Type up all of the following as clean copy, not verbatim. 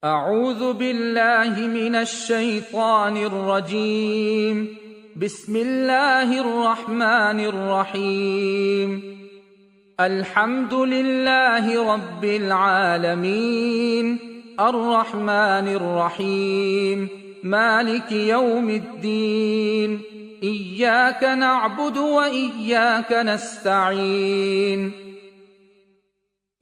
أعوذ بالله من الشيطان الرجيم. بسم الله الرحمن الرحيم. الحمد لله رب العالمين، الرحمن الرحيم، مالك يوم الدين. إياك نعبد وإياك نستعين.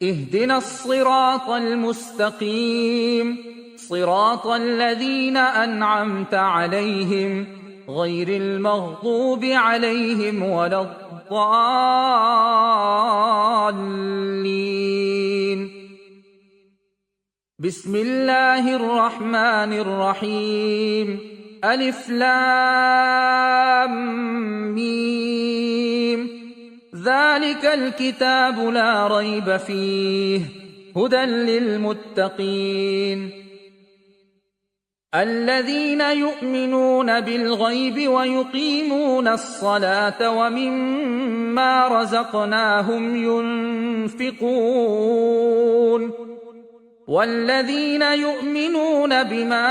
اهدنا الصراط المستقيم، صراط الذين أنعمت عليهم غير المغضوب عليهم ولا الضالين. بسم الله الرحمن الرحيم. ألف لام ميم. ذلك الكتاب لا ريب فيه هدى للمتقين الذين يؤمنون بالغيب ويقيمون الصلاة ومما رزقناهم ينفقون والذين يؤمنون بما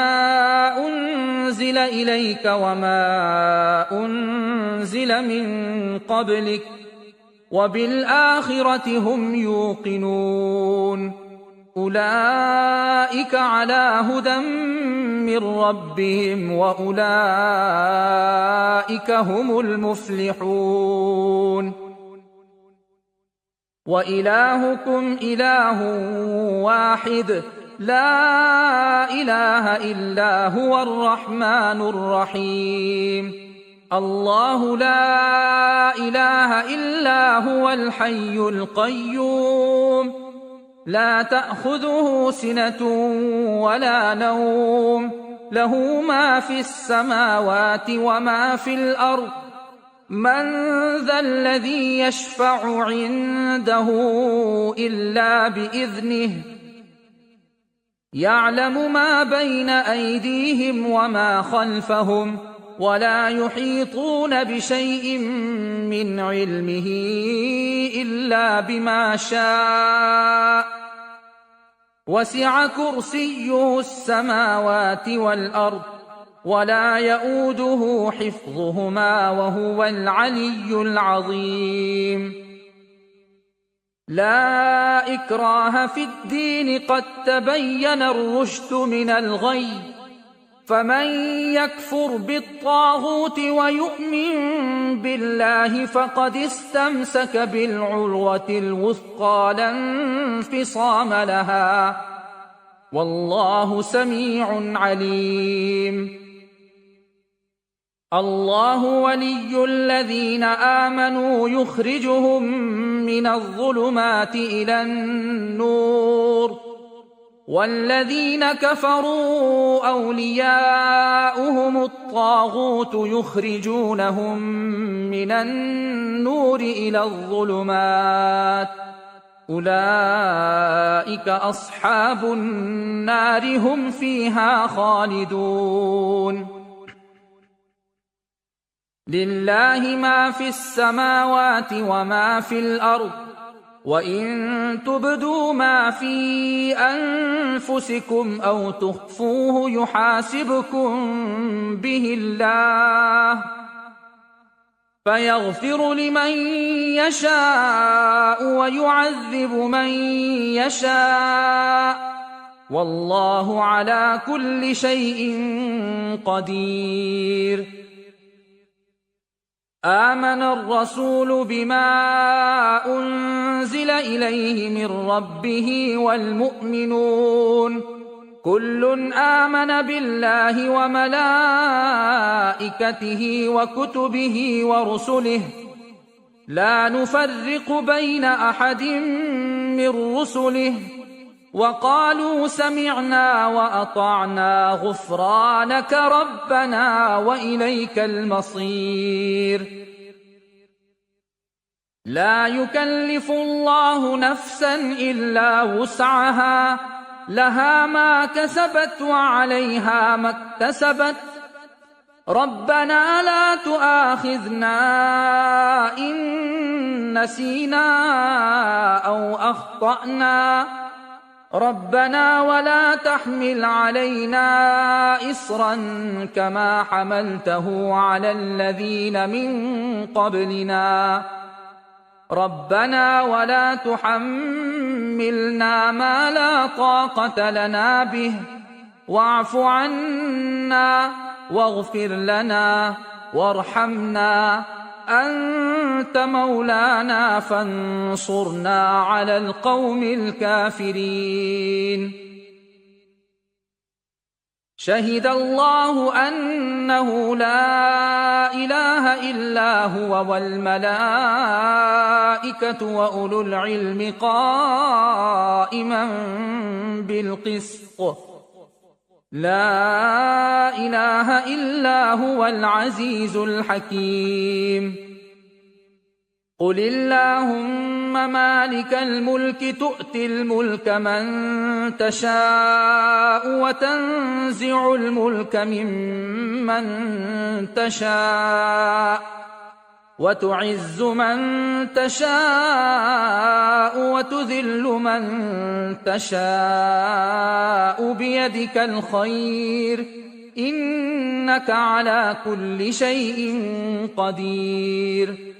أنزل إليك وما أنزل من قبلك وبالآخرة هم يوقنون. أولئك على هدى من ربهم وأولئك هم المفلحون. وإلهكم إله واحد لا إله إلا هو الرحمن الرحيم. الله لا إله إلا هو الحي القيوم، لا تأخذه سنة ولا نوم، له ما في السماوات وما في الأرض. من ذا الذي يشفع عنده إلا بإذنه، يعلم ما بين أيديهم وما خلفهم ولا يحيطون بشيء من علمه إلا بما شاء. وسع كرسيه السماوات والأرض ولا يئوده حفظهما وهو العلي العظيم. لا إكراه في الدين، قد تبين الرشد من الغي. فمن يكفر بالطاغوت ويؤمن بالله فقد استمسك بالعروة الوثقى لا انفصام لها، والله سميع عليم. الله ولي الذين آمنوا يخرجهم من الظلمات إلى النور، والذين كفروا أولياؤهم الطاغوت يخرجونهم من النور إلى الظلمات. أولئك أصحاب النار هم فيها خالدون. لله ما في السماوات وما في الأرض، وإن تبدوا ما في أنفسكم أو تخفوه يحاسبكم به الله، فيغفر لمن يشاء ويعذب من يشاء، والله على كل شيء قدير. آمن الرسول بما أنزل إليه من ربه والمؤمنون كل آمن بالله وملائكته وكتبه ورسله لا نفرق بين أحد من رسله، وقالوا سمعنا وأطعنا غفرانك ربنا وإليك المصير. لا يكلف الله نفسا إلا وسعها، لها ما كسبت وعليها ما اكتسبت. ربنا لا تؤاخذنا إن نسينا أو أخطأنا، ربنا ولا تحمل علينا إصرا كما حملته على الذين من قبلنا ربنا ولا تحملنا ما لا طاقة لنا به واعف عنا واغفر لنا وارحمنا أنت مولانا فانصرنا على القوم الكافرين. شهد الله أنه لا إله إلا هو والملائكة وأولو العلم قائما بالقسط لا إله إلا هو العزيز الحكيم. قل اللهم مالك الملك تؤتي الملك من تشاء وتنزع الملك ممن تشاء وتعز من تشاء وتذل من تشاء بيدك الخير إنك على كل شيء قدير.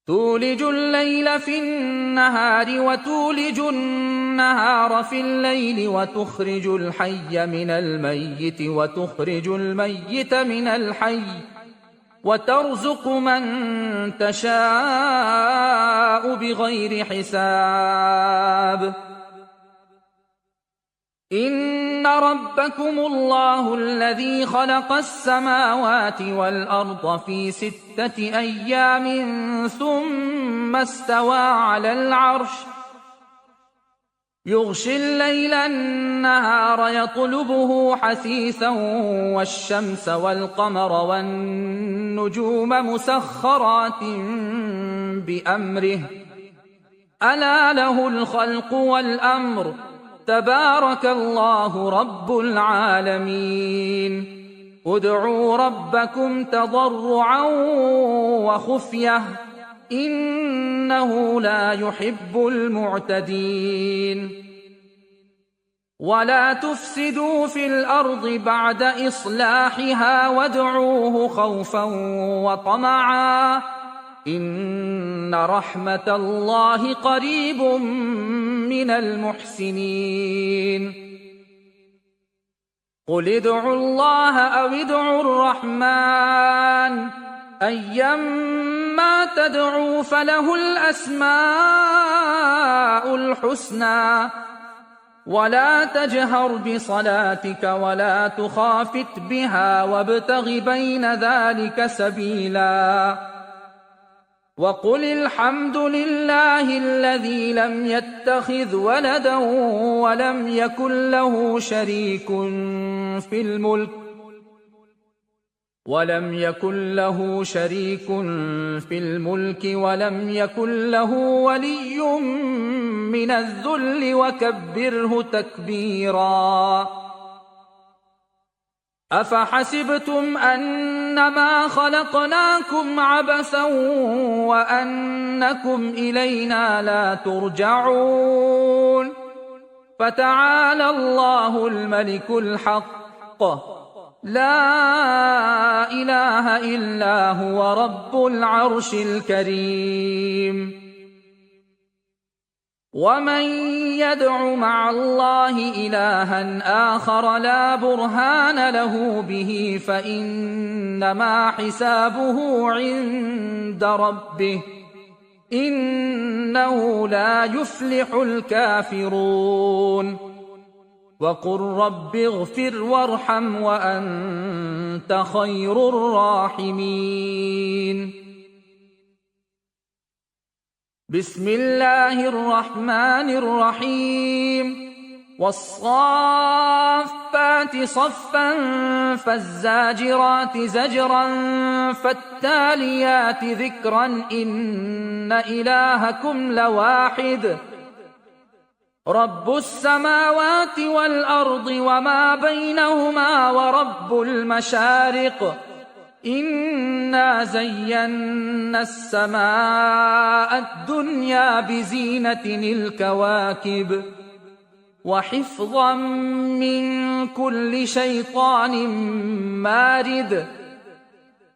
تولج الليل في النهار وتولج النهار في الليل وتخرج الحي من الميت وتخرج الميت من الحي وترزق من تشاء بغير حساب. إن ربكم الله الذي خلق السماوات والأرض في 6 أيام ثم استوى على العرش يغشي الليل النهار يطلبه حثيثا والشمس والقمر والنجوم مسخرات بأمره ألا له الخلق والأمر تبارك الله رب العالمين. ادعوا ربكم تضرعا وخفية إنه لا يحب المعتدين. ولا تفسدوا في الأرض بعد إصلاحها وادعوه خوفا وطمعا إن رحمة الله قريب من المحسنين. قل ادعوا الله أو ادعوا الرحمن أيما تدعوا فله الأسماء الحسنى ولا تجهر بصلاتك ولا تخافت بها وابتغ بين ذلك سبيلا. وقل الحمد لله الذي لم يتخذ ولدا ولم يكن له شريك في الملك ولم يكن له ولي من الذل وكبره تكبيرا. أفحسبتم أنما خلقناكم عبثا وأنكم إلينا لا ترجعون فتعالى الله الملك الحق لا إله إلا هو رب العرش الكريم. ومن يدع مع الله إلها آخر لا برهان له به فإنما حسابه عند ربه إنه لا يفلح الكافرون. وقل رب اغفر وارحم وأنت خير الراحمين. بسم الله الرحمن الرحيم. والصافات صفا فالزاجرات زجرا فالتاليات ذكرا إن إلهكم لواحد رب السماوات والأرض وما بينهما ورب المشارق إنا زينا السماء الدنيا بزينة الكواكب وحفظا من كل شيطان مارد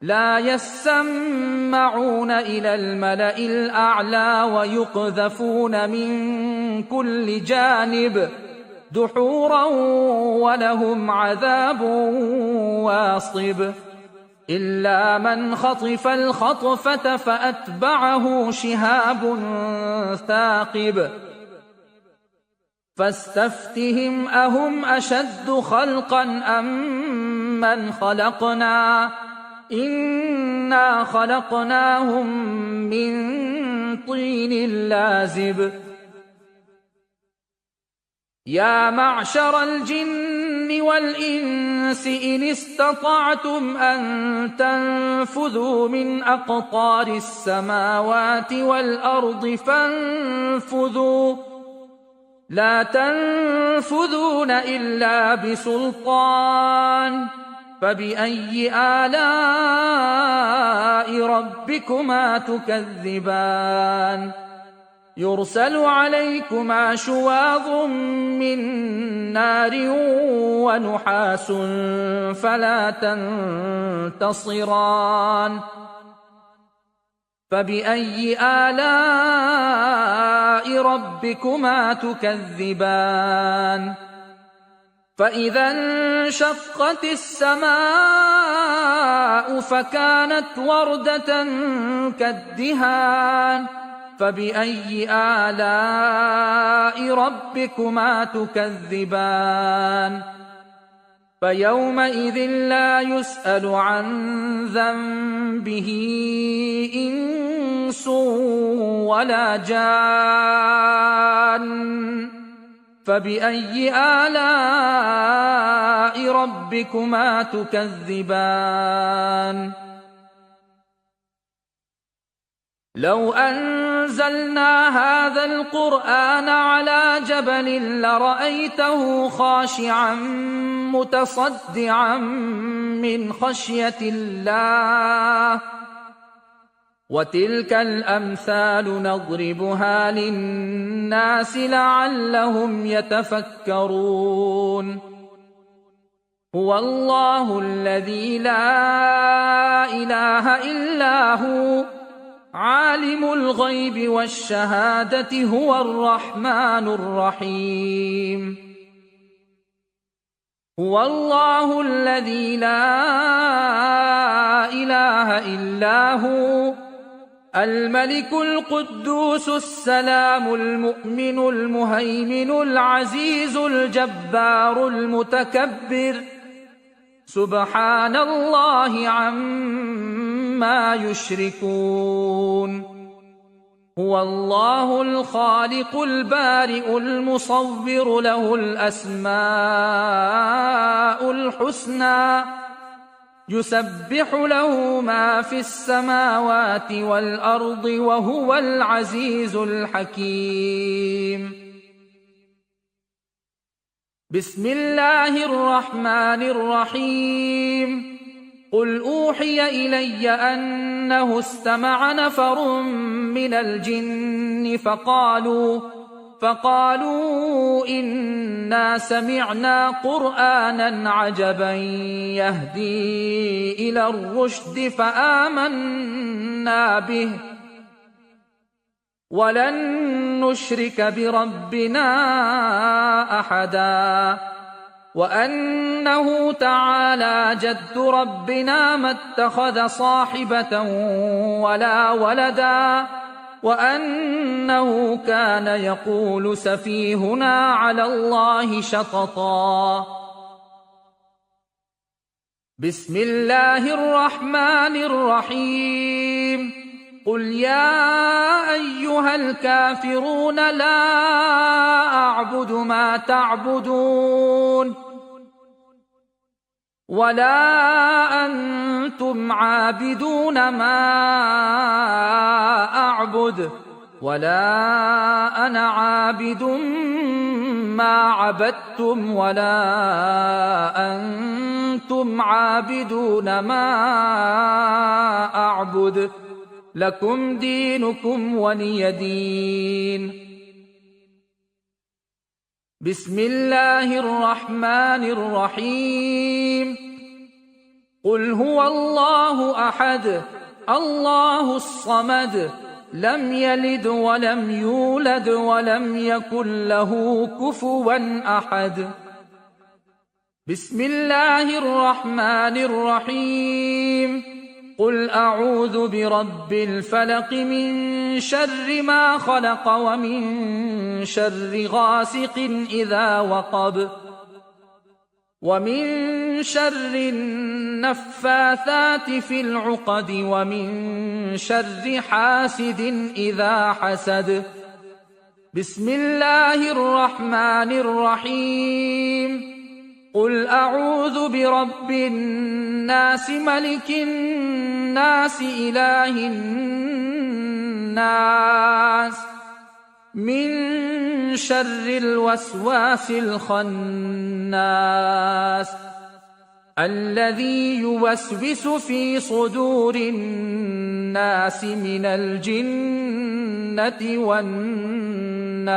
لا يسمعون إلى الملأ الأعلى ويقذفون من كل جانب دحورا ولهم عذاب واصب إلا من خطف الخطفة فأتبعه شهاب ثاقب فاستفتهم أهم أشد خلقا أم من خلقنا إنا خلقناهم من طين لازب يا معشر الجن والإنس إن استطعتم أن تنفذوا من أقطار السماوات والأرض فانفذوا لا تنفذون إلا بسلطان فبأي آلاء ربكما تكذبان يرسل عليكما شواظ من نار ونحاس فلا تنتصران فبأي آلاء ربكما تكذبان فإذا انشقت السماء فكانت وردة كالدهان فبأي آلاء ربكما تكذبان فيومئذ لا يسأل عن ذنبه إنس ولا جان فبأي آلاء ربكما تكذبان لو أنزلنا هذا القرآن على جبل لرأيته خاشعا متصدعا من خشية الله وتلك الأمثال نضربها للناس لعلهم يتفكرون هو الله الذي لا إله إلا هو عالم الغيب والشهادة هو الرحمن الرحيم هو الله الذي لا إله إلا هو الملك القدوس السلام المؤمن المهيمن العزيز الجبار المتكبر سبحان الله عما يشركون هو الله الخالق البارئ المصور له الأسماء الحسنى يسبح له ما في السماوات والأرض وهو العزيز الحكيم بسم الله الرحمن الرحيم قل أوحي إلي أنه استمع نفر من الجن فقالوا إنا سمعنا قرآنا عجبا يهدي إلى الرشد فآمنا به ولن نشرك بربنا أحدا وأنه تعالى جد ربنا ما اتخذ صاحبة ولا ولدا وأنه كان يقول سفيهنا على الله شططا بسم الله الرحمن الرحيم قل يا أيها الكافرون لا أعبد ما تعبدون ولا أنتم عابدون ما أعبد ولا أنا عابد ما عبدتم ولا أنتم عابدون ما أعبد لكم دينكم ولي دين. بسم الله الرحمن الرحيم. قل هو الله أحد الله الصمد لم يلد ولم يولد ولم يكن له كفوا أحد. بسم الله الرحمن الرحيم. قل أعوذ برب الفلق من شر ما خلق ومن شر غاسق إذا وقب ومن شر النفاثات في العقد ومن شر حاسد إذا حسد. بسم الله الرحمن الرحيم. قل أعوذ برب الناس ملك الناس إله الناس من شر الوسواس الخناس الذي يوسوس في صدور الناس من الجنة والناس.